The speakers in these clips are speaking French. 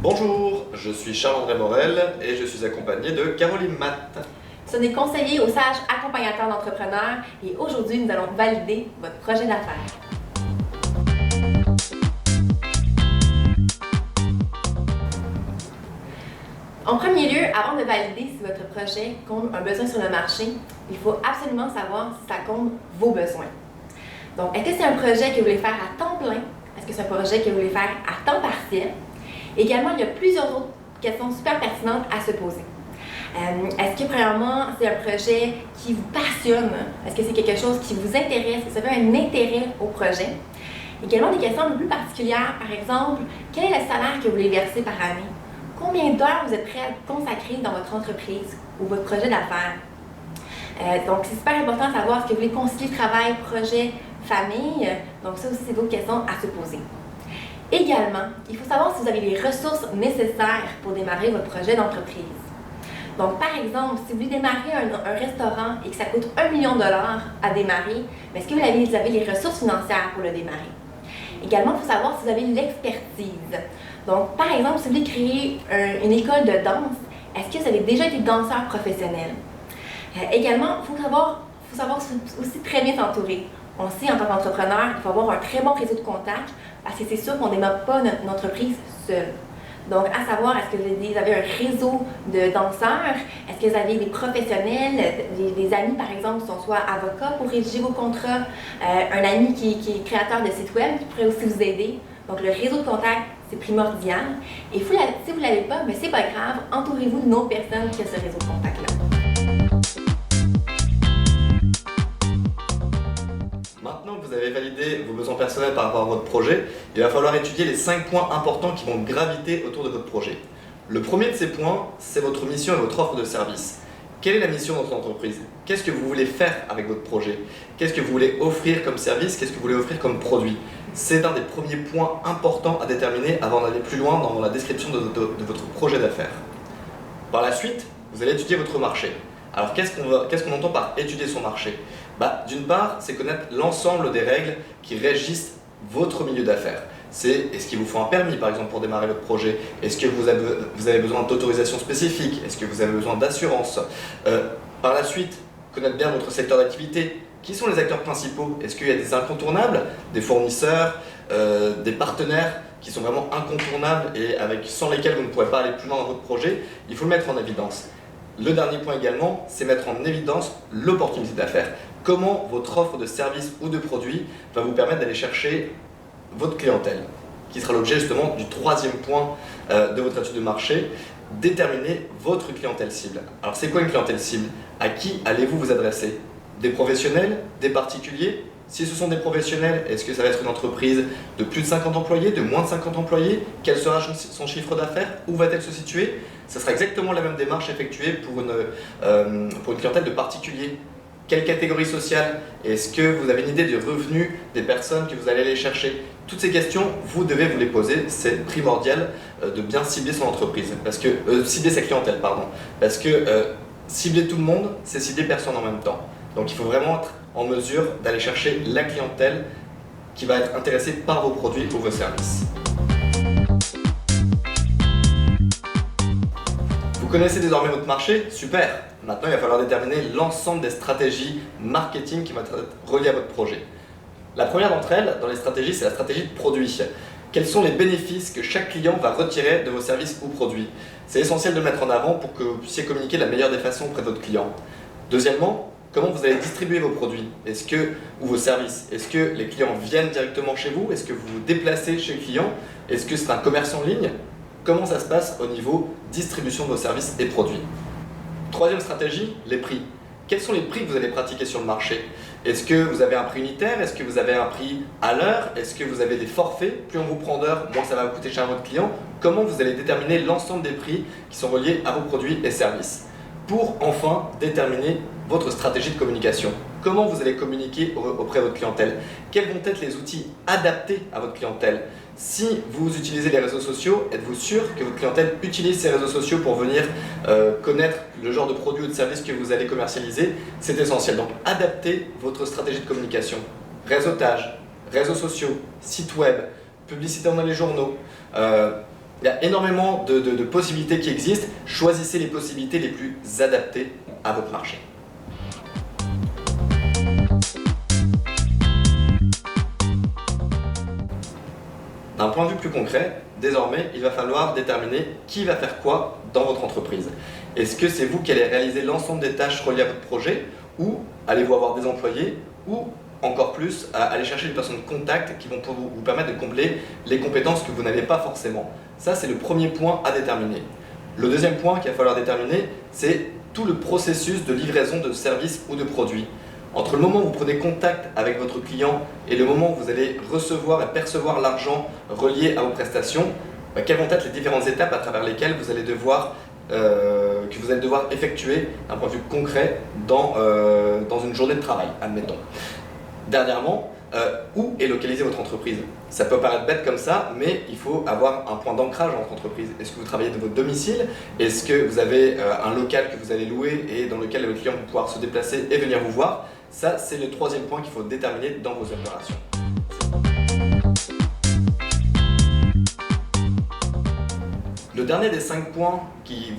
Bonjour, je suis Charles-André Morel et je suis accompagné de Caroline Matt. Nous sommes des conseillers au Sage accompagnateurs d'entrepreneurs et aujourd'hui, nous allons valider votre projet d'affaires. En premier lieu, avant de valider si votre projet comble un besoin sur le marché, il faut absolument savoir si ça comble vos besoins. Donc, est-ce que c'est un projet que vous voulez faire à temps plein? Est-ce que c'est un projet que vous voulez faire à temps partiel? Également, il y a plusieurs autres questions super pertinentes à se poser. Est-ce que, premièrement, c'est un projet qui vous passionne? Est-ce que c'est quelque chose qui vous intéresse? Est-ce que vous avez un intérêt au projet? Également, des questions un peu plus particulières. Par exemple, quel est le salaire que vous voulez verser par année? Combien d'heures vous êtes prêt à consacrer dans votre entreprise ou votre projet d'affaires? Donc, c'est super important de savoir ce que vous voulez concilier travail, projet, famille. Donc, ça aussi, c'est d'autres questions à se poser. Également, il faut savoir si vous avez les ressources nécessaires pour démarrer votre projet d'entreprise. Donc, par exemple, si vous voulez démarrer un restaurant et que ça coûte 1 million de dollars à démarrer, est-ce que vous avez les ressources financières pour le démarrer? Également, il faut savoir si vous avez l'expertise. Donc, par exemple, si vous voulez créer une école de danse, est-ce que vous avez déjà été danseur professionnel? Également, il faut savoir aussi très bien s'entourer. On sait, en tant qu'entrepreneur, il faut avoir un très bon réseau de contacts parce que c'est sûr qu'on ne démarre pas notre entreprise seule. Donc, à savoir, est-ce que vous avez un réseau de danseurs? Est-ce que vous avez des professionnels, des amis, par exemple, qui sont soit avocats pour rédiger vos contrats, un ami qui est créateur de site web qui pourrait aussi vous aider. Donc, le réseau de contacts, c'est primordial. Et si vous ne l'avez pas, mais c'est pas grave, entourez-vous d'une autre personne qui a ce réseau de contacts-là. Maintenant que vous avez validé vos besoins personnels par rapport à votre projet, il va falloir étudier les 5 points importants qui vont graviter autour de votre projet. Le premier de ces points, c'est votre mission et votre offre de service. Quelle est la mission de votre entreprise? Qu'est-ce que vous voulez faire avec votre projet? Qu'est-ce que vous voulez offrir comme service? Qu'est-ce que vous voulez offrir comme produit? C'est un des premiers points importants à déterminer avant d'aller plus loin dans la description de votre projet d'affaires. Par la suite, vous allez étudier votre marché. Alors qu'est-ce qu'on entend par étudier son marché? D'une part, c'est connaître l'ensemble des règles qui régissent votre milieu d'affaires. C'est est-ce qu'il vous faut un permis par exemple pour démarrer votre projet? Est-ce que vous avez besoin d'autorisation spécifique? Est-ce que vous avez besoin d'assurance? Par la suite, connaître bien votre secteur d'activité. Qui sont les acteurs principaux? Est-ce qu'il y a des incontournables, des fournisseurs, des partenaires qui sont vraiment incontournables et sans lesquels vous ne pourrez pas aller plus loin dans votre projet? Il faut le mettre en évidence. Le dernier point également, c'est mettre en évidence l'opportunité d'affaires. Comment votre offre de service ou de produit va vous permettre d'aller chercher votre clientèle, qui sera l'objet justement du troisième point de votre étude de marché, déterminer votre clientèle cible. Alors c'est quoi une clientèle cible? À qui allez-vous vous adresser? Des professionnels? Des particuliers? Si ce sont des professionnels, est-ce que ça va être une entreprise de plus de 50 employés, de moins de 50 employés? Quel sera son chiffre d'affaires? Où va-t-elle se situer? Ça sera exactement la même démarche effectuée pour une clientèle de particuliers. Quelle catégorie sociale? Est-ce que vous avez une idée du revenu des personnes que vous allez aller chercher? Toutes ces questions, vous devez vous les poser. C'est primordial de bien cibler son entreprise, cibler sa clientèle, pardon. Parce que cibler tout le monde, c'est cibler personne en même temps. Donc il faut vraiment être en mesure d'aller chercher la clientèle qui va être intéressée par vos produits ou vos services. Vous connaissez désormais votre marché? Super! Maintenant, il va falloir déterminer l'ensemble des stratégies marketing qui vont être reliées à votre projet. La première d'entre elles, dans les stratégies, c'est la stratégie de produit. Quels sont les bénéfices que chaque client va retirer de vos services ou produits? C'est essentiel de le mettre en avant pour que vous puissiez communiquer de la meilleure des façons auprès de votre client. Deuxièmement, comment vous allez distribuer vos produits ou vos services? Est-ce que les clients viennent directement chez vous? Est-ce que vous vous déplacez chez le client? Est-ce que c'est un commerce en ligne? Comment ça se passe au niveau distribution de vos services et produits? Troisième stratégie, les prix. Quels sont les prix que vous allez pratiquer sur le marché? Est-ce que vous avez un prix unitaire? Est-ce que vous avez un prix à l'heure? Est-ce que vous avez des forfaits? Plus on vous prend d'heures, moins ça va vous coûter cher à votre client. Comment vous allez déterminer l'ensemble des prix qui sont reliés à vos produits et services? Pour enfin déterminer votre stratégie de communication. Comment vous allez communiquer auprès de votre clientèle? Quels vont être les outils adaptés à votre clientèle? Si vous utilisez les réseaux sociaux, êtes-vous sûr que votre clientèle utilise ces réseaux sociaux pour venir connaître le genre de produits ou de services que vous allez commercialiser? C'est essentiel. Donc adaptez votre stratégie de communication. Réseautage, réseaux sociaux, site web, publicité dans les journaux, Il y a énormément de possibilités qui existent. Choisissez les possibilités les plus adaptées à votre marché. D'un point de vue plus concret, désormais, il va falloir déterminer qui va faire quoi dans votre entreprise. Est-ce que c'est vous qui allez réaliser l'ensemble des tâches reliées à votre projet, ou allez-vous avoir des employés, ou encore plus, aller chercher des personnes de contact qui vont vous permettre de combler les compétences que vous n'avez pas forcément. Ça, c'est le premier point à déterminer. Le deuxième point qu'il va falloir déterminer, c'est tout le processus de livraison de services ou de produits. Entre le moment où vous prenez contact avec votre client et le moment où vous allez recevoir et percevoir l'argent relié à vos prestations, quelles vont être les différentes étapes à travers lesquelles que vous allez devoir effectuer d'un point de vue concret dans une journée de travail, admettons. Dernièrement, où est localisée votre entreprise? Ça peut paraître bête comme ça, mais il faut avoir un point d'ancrage dans votre entreprise. Est-ce que vous travaillez de votre domicile? Est-ce que vous avez un local que vous allez louer et dans lequel les clients vont pouvoir se déplacer et venir vous voir? Ça, c'est le troisième point qu'il faut déterminer dans vos opérations. Le dernier des 5 points qui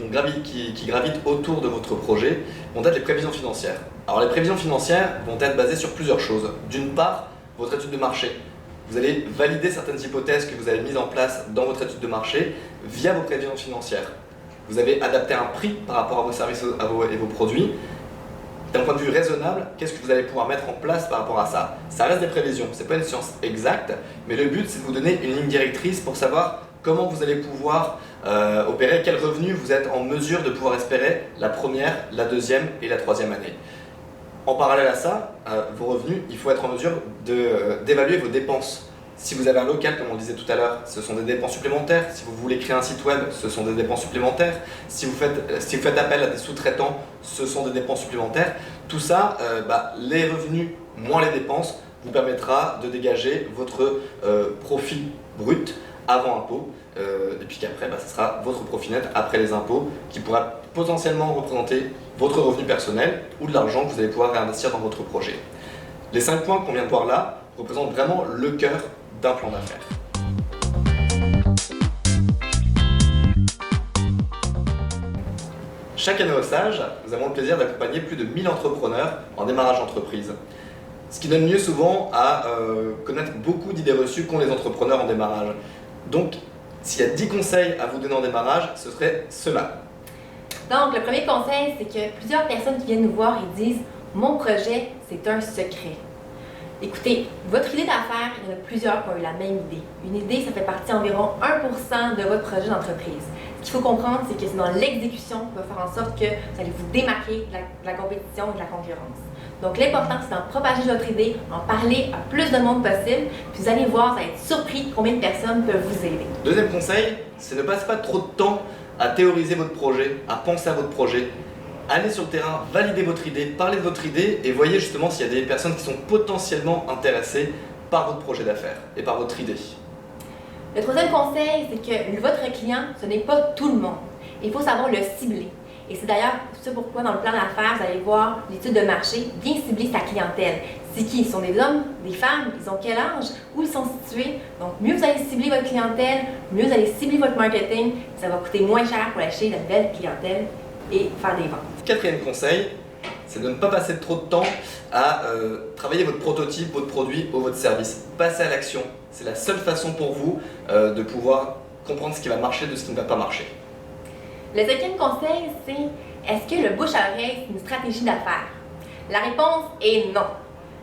gravitent autour de votre projet vont être les prévisions financières. Alors les prévisions financières vont être basées sur plusieurs choses. D'une part, votre étude de marché. Vous allez valider certaines hypothèses que vous avez mises en place dans votre étude de marché via vos prévisions financières. Vous avez adapté un prix par rapport à vos services et vos produits. D'un point de vue raisonnable, qu'est-ce que vous allez pouvoir mettre en place par rapport à ça? Ça reste des prévisions, ce n'est pas une science exacte, mais le but c'est de vous donner une ligne directrice pour savoir comment vous allez pouvoir opérer, quels revenus vous êtes en mesure de pouvoir espérer la première, la deuxième et la troisième année. En parallèle à ça, vos revenus, il faut être en mesure d'évaluer vos dépenses. Si vous avez un local, comme on le disait tout à l'heure, ce sont des dépenses supplémentaires. Si vous voulez créer un site web, ce sont des dépenses supplémentaires. Si vous faites appel à des sous-traitants, ce sont des dépenses supplémentaires. Tout ça, les revenus moins les dépenses, vous permettra de dégager votre profit brut avant impôt. Et puis qu'après, ce sera votre profit net après les impôts qui pourra potentiellement représenter votre revenu personnel ou de l'argent que vous allez pouvoir réinvestir dans votre projet. Les 5 points qu'on vient de voir là représentent vraiment le cœur d'un plan d'affaires. Chaque année au Sage, nous avons le plaisir d'accompagner plus de 1000 entrepreneurs en démarrage d'entreprise. Ce qui donne lieu souvent à connaître beaucoup d'idées reçues qu'ont les entrepreneurs en démarrage. Donc, s'il y a 10 conseils à vous donner en démarrage, ce serait cela. Donc, le premier conseil, c'est que plusieurs personnes qui viennent nous voir et disent « Mon projet, c'est un secret ». Écoutez, votre idée d'affaires, il y en a plusieurs qui ont eu la même idée. Une idée, ça fait partie environ 1% de votre projet d'entreprise. Ce qu'il faut comprendre, c'est que c'est dans l'exécution qui va faire en sorte que vous allez vous démarquer de la compétition et de la concurrence. Donc l'important, c'est d'en propager votre idée, en parler à plus de monde possible, puis vous allez voir, vous allez être surpris de combien de personnes peuvent vous aider. Deuxième conseil, c'est ne passer pas trop de temps à théoriser votre projet, à penser à votre projet. Allez sur le terrain, validez votre idée, parlez de votre idée et voyez justement s'il y a des personnes qui sont potentiellement intéressées par votre projet d'affaires et par votre idée. Le troisième conseil, c'est que votre client, ce n'est pas tout le monde. Il faut savoir le cibler. Et c'est d'ailleurs ce pourquoi dans le plan d'affaires, vous allez voir l'étude de marché, bien cibler sa clientèle. C'est qui? Ce sont des hommes, des femmes, ils ont quel âge, où ils sont situés. Donc mieux vous allez cibler votre clientèle, mieux vous allez cibler votre marketing, ça va coûter moins cher pour acheter de la nouvelle clientèle et faire des ventes. Quatrième conseil, c'est de ne pas passer trop de temps à travailler votre prototype, votre produit ou votre service. Passez à l'action. C'est la seule façon pour vous de pouvoir comprendre ce qui va marcher de ce qui ne va pas marcher. Le cinquième conseil, c'est est-ce que le bouche à oreille, c'est une stratégie d'affaires? La réponse est non.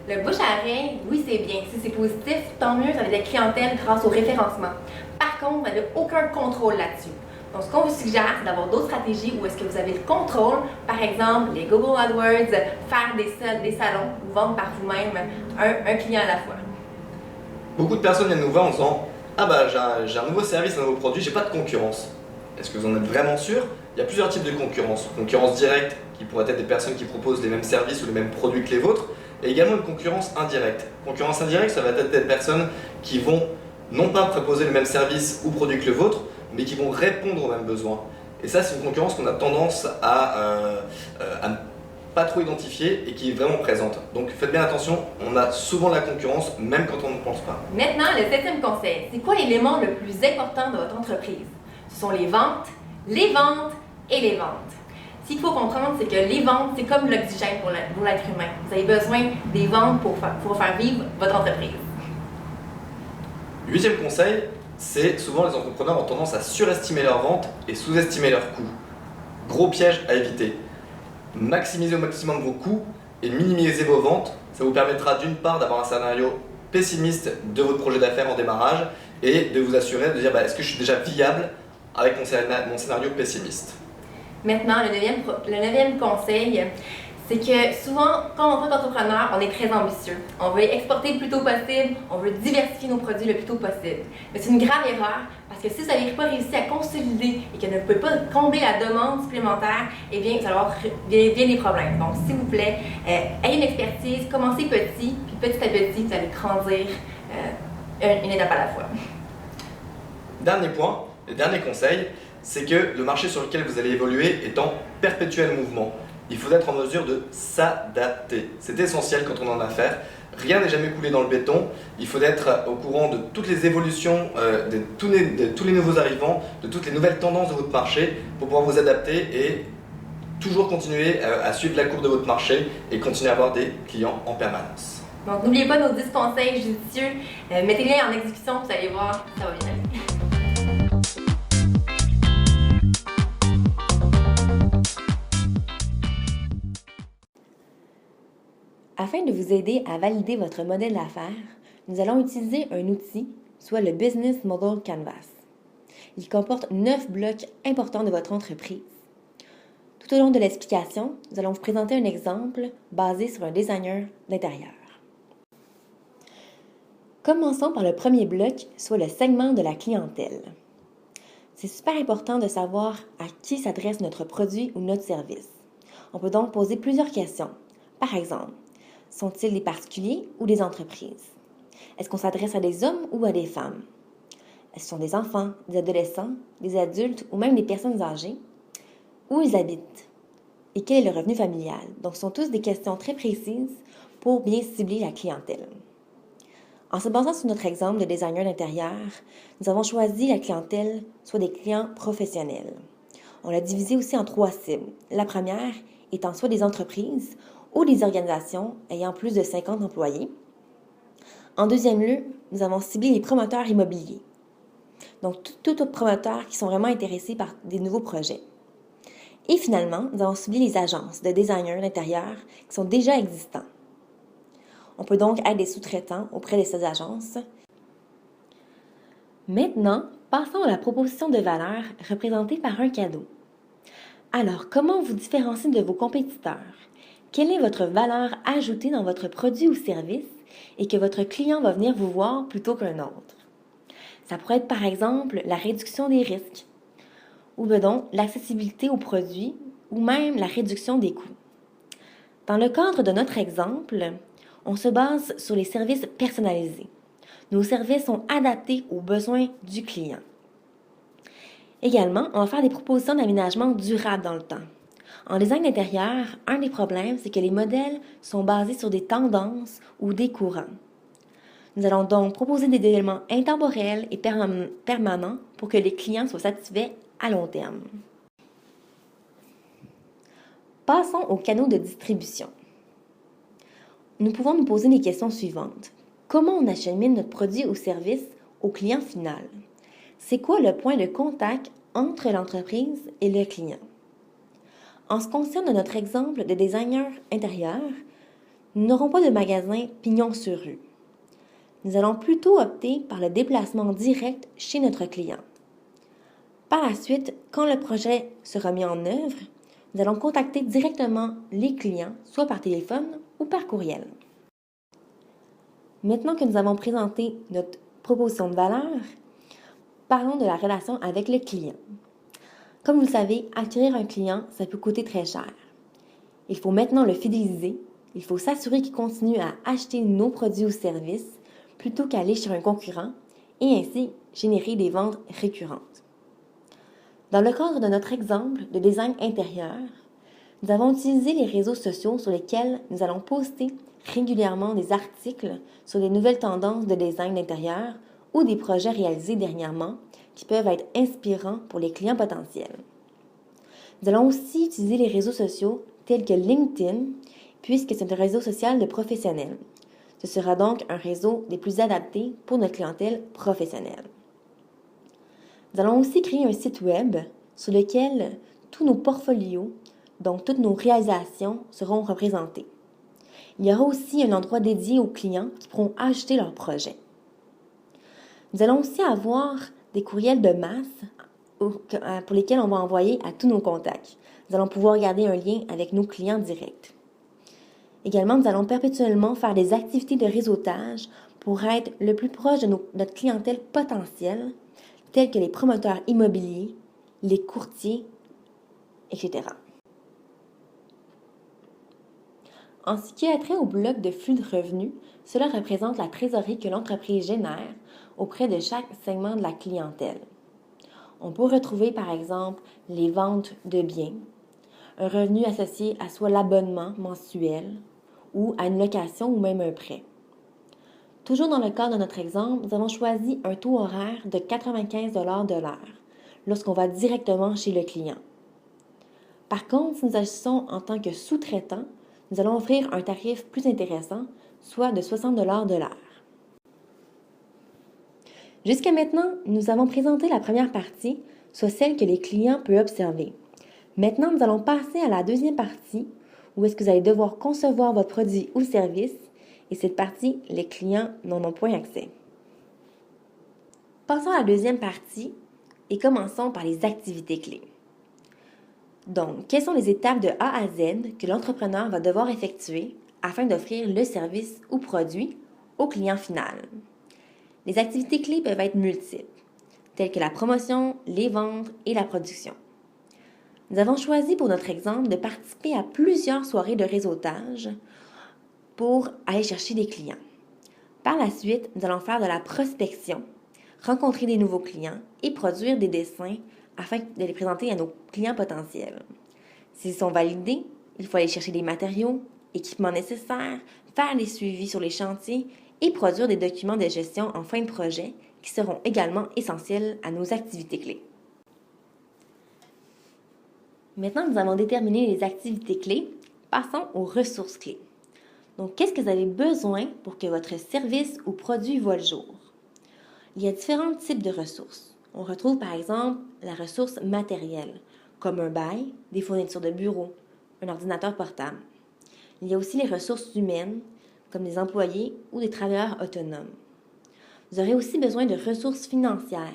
Le bouche à oreille, oui, c'est bien. Si c'est positif, tant mieux, vous avez des clientèles grâce au référencement. Par contre, vous n'avez aucun contrôle là-dessus. Donc, ce qu'on vous suggère, c'est d'avoir d'autres stratégies où est-ce que vous avez le contrôle. Par exemple, les Google AdWords, faire des salons ou vendre par vous-même un client à la fois. Beaucoup de personnes viennent nous voir en disant « Ah j'ai un nouveau service, un nouveau produit, j'ai pas de concurrence ». Est-ce que vous en êtes vraiment sûr? Il y a plusieurs types de concurrence. Concurrence directe, qui pourrait être des personnes qui proposent les mêmes services ou les mêmes produits que les vôtres, et également une concurrence indirecte. Concurrence indirecte, ça va être des personnes qui vont non pas proposer le même service ou produit que le vôtre, mais qui vont répondre aux mêmes besoins. Et ça, c'est une concurrence qu'on a tendance à ne pas trop identifier et qui est vraiment présente. Donc faites bien attention, on a souvent la concurrence, même quand on ne pense pas. Maintenant, le septième conseil, c'est quoi l'élément le plus important de votre entreprise? Ce sont les ventes et les ventes. Ce qu'il faut comprendre, c'est que les ventes, c'est comme l'oxygène pour l'être humain. Vous avez besoin des ventes pour faire vivre votre entreprise. Huitième conseil, c'est souvent les entrepreneurs ont tendance à surestimer leurs ventes et sous-estimer leurs coûts. Gros piège à éviter. Maximisez au maximum vos coûts et minimisez vos ventes. Ça vous permettra d'une part d'avoir un scénario pessimiste de votre projet d'affaires en démarrage et de vous assurer de dire est-ce que je suis déjà viable avec mon scénario pessimiste. Maintenant, le neuvième conseil, c'est que souvent, quand on est entrepreneur, on est très ambitieux. On veut exporter le plus tôt possible, on veut diversifier nos produits le plus tôt possible. Mais c'est une grave erreur parce que si vous n'avez pas réussi à consolider et que vous ne pouvez pas combler la demande supplémentaire, eh bien, vous allez avoir bien des problèmes. Donc, s'il vous plaît, ayez une expertise, commencez petit, puis petit à petit, vous allez grandir une étape à la fois. Dernier point, le dernier conseil, c'est que le marché sur lequel vous allez évoluer est en perpétuel mouvement. Il faut être en mesure de s'adapter. C'est essentiel quand on est en affaires. Rien n'est jamais coulé dans le béton. Il faut être au courant de toutes les évolutions, de tous les nouveaux arrivants, de toutes les nouvelles tendances de votre marché pour pouvoir vous adapter et toujours continuer à suivre la courbe de votre marché et continuer à avoir des clients en permanence. Donc, n'oubliez pas nos 10 conseils judicieux. Mettez-les en exécution, vous allez voir, ça va bien aller. Afin de vous aider à valider votre modèle d'affaires, nous allons utiliser un outil, soit le Business Model Canvas. Il comporte 9 blocs importants de votre entreprise. Tout au long de l'explication, nous allons vous présenter un exemple basé sur un designer d'intérieur. Commençons par le premier bloc, soit le segment de la clientèle. C'est super important de savoir à qui s'adresse notre produit ou notre service. On peut donc poser plusieurs questions. Par exemple, sont-ils des particuliers ou des entreprises? Est-ce qu'on s'adresse à des hommes ou à des femmes? Est-ce que ce sont des enfants, des adolescents, des adultes ou même des personnes âgées? Où ils habitent? Et quel est le revenu familial? Donc, ce sont tous des questions très précises pour bien cibler la clientèle. En se basant sur notre exemple de designer d'intérieur, nous avons choisi la clientèle, soit des clients professionnels. On l'a divisé aussi en 3 cibles. La première étant soit des entreprises ou des organisations ayant plus de 50 employés. En deuxième lieu, nous avons ciblé les promoteurs immobiliers. Donc, tous promoteurs qui sont vraiment intéressés par des nouveaux projets. Et finalement, nous avons ciblé les agences de designers d'intérieur qui sont déjà existants. On peut donc être des sous-traitants auprès de ces agences. Maintenant, passons à la proposition de valeur représentée par un cadeau. Alors, comment vous différencier de vos compétiteurs? Quelle est votre valeur ajoutée dans votre produit ou service et que votre client va venir vous voir plutôt qu'un autre? Ça pourrait être par exemple la réduction des risques, ou donc l'accessibilité aux produits, ou même la réduction des coûts. Dans le cadre de notre exemple, on se base sur les services personnalisés. Nos services sont adaptés aux besoins du client. Également, on va faire des propositions d'aménagement durable dans le temps. En design d'intérieur, un des problèmes, c'est que les modèles sont basés sur des tendances ou des courants. Nous allons donc proposer des éléments intemporels et permanents pour que les clients soient satisfaits à long terme. Passons aux canaux de distribution. Nous pouvons nous poser les questions suivantes. Comment on achemine notre produit ou service au client final? C'est quoi le point de contact entre l'entreprise et le client? En ce qui concerne notre exemple de designer intérieur, nous n'aurons pas de magasin pignon sur rue. Nous allons plutôt opter par le déplacement direct chez notre client. Par la suite, quand le projet sera mis en œuvre, nous allons contacter directement les clients, soit par téléphone ou par courriel. Maintenant que nous avons présenté notre proposition de valeur, parlons de la relation avec le client. Comme vous le savez, acquérir un client, ça peut coûter très cher. Il faut maintenant le fidéliser. Il faut s'assurer qu'il continue à acheter nos produits ou services plutôt qu'aller chez un concurrent et ainsi générer des ventes récurrentes. Dans le cadre de notre exemple de design intérieur, nous avons utilisé les réseaux sociaux sur lesquels nous allons poster régulièrement des articles sur les nouvelles tendances de design d'intérieur ou des projets réalisés dernièrement qui peuvent être inspirants pour les clients potentiels. Nous allons aussi utiliser les réseaux sociaux tels que LinkedIn, puisque c'est un réseau social de professionnels. Ce sera donc un réseau des plus adaptés pour notre clientèle professionnelle. Nous allons aussi créer un site web sur lequel tous nos portfolios, donc toutes nos réalisations, seront représentés. Il y aura aussi un endroit dédié aux clients qui pourront ajouter leurs projets. Nous allons aussi avoir des courriels de masse pour lesquels on va envoyer à tous nos contacts. Nous allons pouvoir garder un lien avec nos clients directs. Également, nous allons perpétuellement faire des activités de réseautage pour être le plus proche de notre clientèle potentielle, tels que les promoteurs immobiliers, les courtiers, etc. En ce qui a trait au bloc de flux de revenus, cela représente la trésorerie que l'entreprise génère auprès de chaque segment de la clientèle. On peut retrouver par exemple les ventes de biens, un revenu associé à soit l'abonnement mensuel ou à une location ou même un prêt. Toujours dans le cadre de notre exemple, nous avons choisi un taux horaire de 95 de l'heure lorsqu'on va directement chez le client. Par contre, si nous agissons en tant que sous-traitant, nous allons offrir un tarif plus intéressant, soit de 60 de l'heure. Jusqu'à maintenant, nous avons présenté la première partie, soit celle que les clients peuvent observer. Maintenant, nous allons passer à la deuxième partie, où est-ce que vous allez devoir concevoir votre produit ou service, et cette partie, les clients n'en ont point accès. Passons à la deuxième partie et commençons par les activités clés. Donc, quelles sont les étapes de A à Z que l'entrepreneur va devoir effectuer afin d'offrir le service ou produit au client final? Les activités clés peuvent être multiples, telles que la promotion, les ventes et la production. Nous avons choisi pour notre exemple de participer à plusieurs soirées de réseautage pour aller chercher des clients. Par la suite, nous allons faire de la prospection, rencontrer des nouveaux clients et produire des dessins afin de les présenter à nos clients potentiels. S'ils sont validés, il faut aller chercher des matériaux, équipements nécessaires, faire des suivis sur les chantiers et produire des documents de gestion en fin de projet qui seront également essentiels à nos activités clés. Maintenant, nous avons déterminé les activités clés. Passons aux ressources clés. Donc, qu'est-ce que vous avez besoin pour que votre service ou produit voie le jour? Il y a différents types de ressources. On retrouve par exemple la ressource matérielle, comme un bail, des fournitures de bureau, un ordinateur portable. Il y a aussi les ressources humaines, comme des employés ou des travailleurs autonomes. Vous aurez aussi besoin de ressources financières,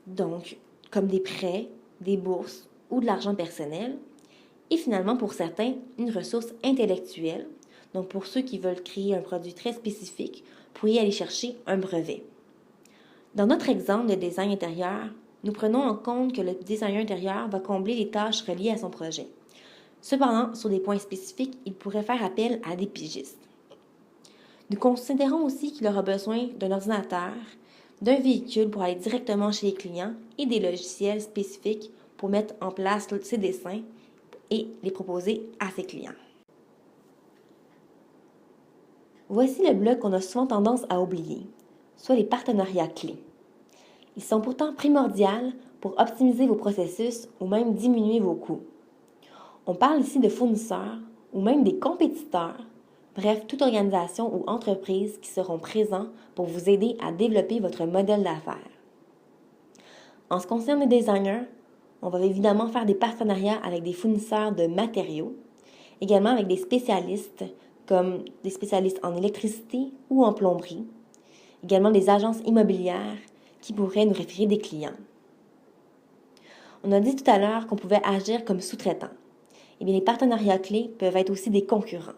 donc comme des prêts, des bourses ou de l'argent personnel. Et finalement, pour certains, une ressource intellectuelle, donc pour ceux qui veulent créer un produit très spécifique, vous pourriez aller chercher un brevet. Dans notre exemple de design intérieur, nous prenons en compte que le designer intérieur va combler les tâches reliées à son projet. Cependant, sur des points spécifiques, il pourrait faire appel à des pigistes. Nous considérons aussi qu'il aura besoin d'un ordinateur, d'un véhicule pour aller directement chez les clients et des logiciels spécifiques pour mettre en place ses dessins et les proposer à ses clients. Voici le bloc qu'on a souvent tendance à oublier, soit les partenariats clés. Ils sont pourtant primordiaux pour optimiser vos processus ou même diminuer vos coûts. On parle ici de fournisseurs ou même des compétiteurs, bref, toute organisation ou entreprise qui seront présents pour vous aider à développer votre modèle d'affaires. En ce qui concerne les designers, on va évidemment faire des partenariats avec des fournisseurs de matériaux, également avec des spécialistes comme des spécialistes en électricité ou en plomberie, également des agences immobilières qui pourraient nous référer des clients. On a dit tout à l'heure qu'on pouvait agir comme sous-traitant. Eh bien, les partenariats clés peuvent être aussi des concurrents.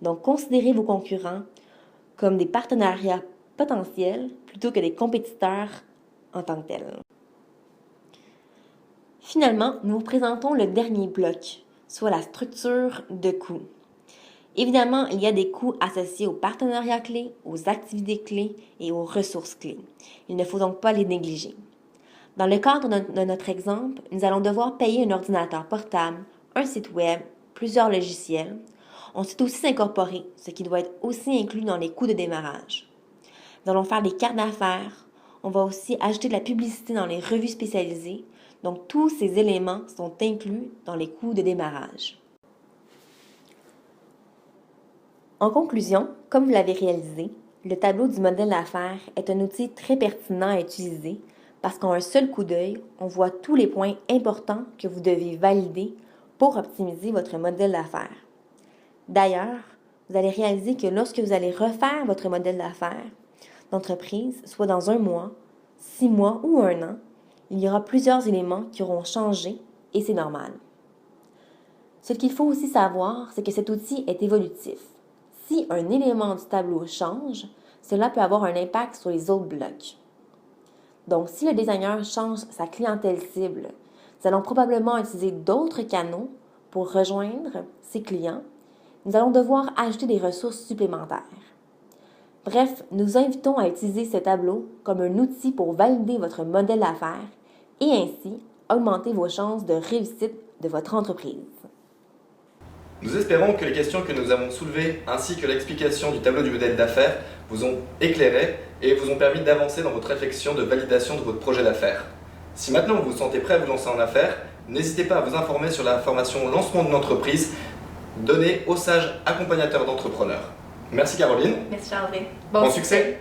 Donc, considérez vos concurrents comme des partenariats potentiels plutôt que des compétiteurs en tant que tels. Finalement, nous vous présentons le dernier bloc, soit la structure de coûts. Évidemment, il y a des coûts associés aux partenariats clés, aux activités clés et aux ressources clés. Il ne faut donc pas les négliger. Dans le cadre de notre exemple, nous allons devoir payer un ordinateur portable, un site web, plusieurs logiciels. On sait aussi s'incorporer, ce qui doit être aussi inclus dans les coûts de démarrage. Nous allons faire des cartes d'affaires, On va aussi ajouter de la publicité dans les revues spécialisées. Donc, tous ces éléments sont inclus dans les coûts de démarrage. En conclusion, comme vous l'avez réalisé, le tableau du modèle d'affaires est un outil très pertinent à utiliser parce qu'en un seul coup d'œil, on voit tous les points importants que vous devez valider pour optimiser votre modèle d'affaires. D'ailleurs, vous allez réaliser que lorsque vous allez refaire votre modèle d'affaires d'entreprise, soit dans 1 mois, 6 mois ou 1 an, il y aura plusieurs éléments qui auront changé et c'est normal. Ce qu'il faut aussi savoir, c'est que cet outil est évolutif. Si un élément du tableau change, cela peut avoir un impact sur les autres blocs. Donc, si le designer change sa clientèle cible, nous allons probablement utiliser d'autres canaux pour rejoindre ses clients. Nous allons devoir ajouter des ressources supplémentaires. Bref, nous vous invitons à utiliser ce tableau comme un outil pour valider votre modèle d'affaires et ainsi augmenter vos chances de réussite de votre entreprise. Nous espérons que les questions que nous avons soulevées ainsi que l'explication du tableau du modèle d'affaires vous ont éclairé et vous ont permis d'avancer dans votre réflexion de validation de votre projet d'affaires. Si maintenant vous vous sentez prêt à vous lancer en affaires, n'hésitez pas à vous informer sur la formation lancement d'une entreprise donnée aux sages accompagnateurs d'entrepreneurs. Merci Caroline. Merci André. Bon succès.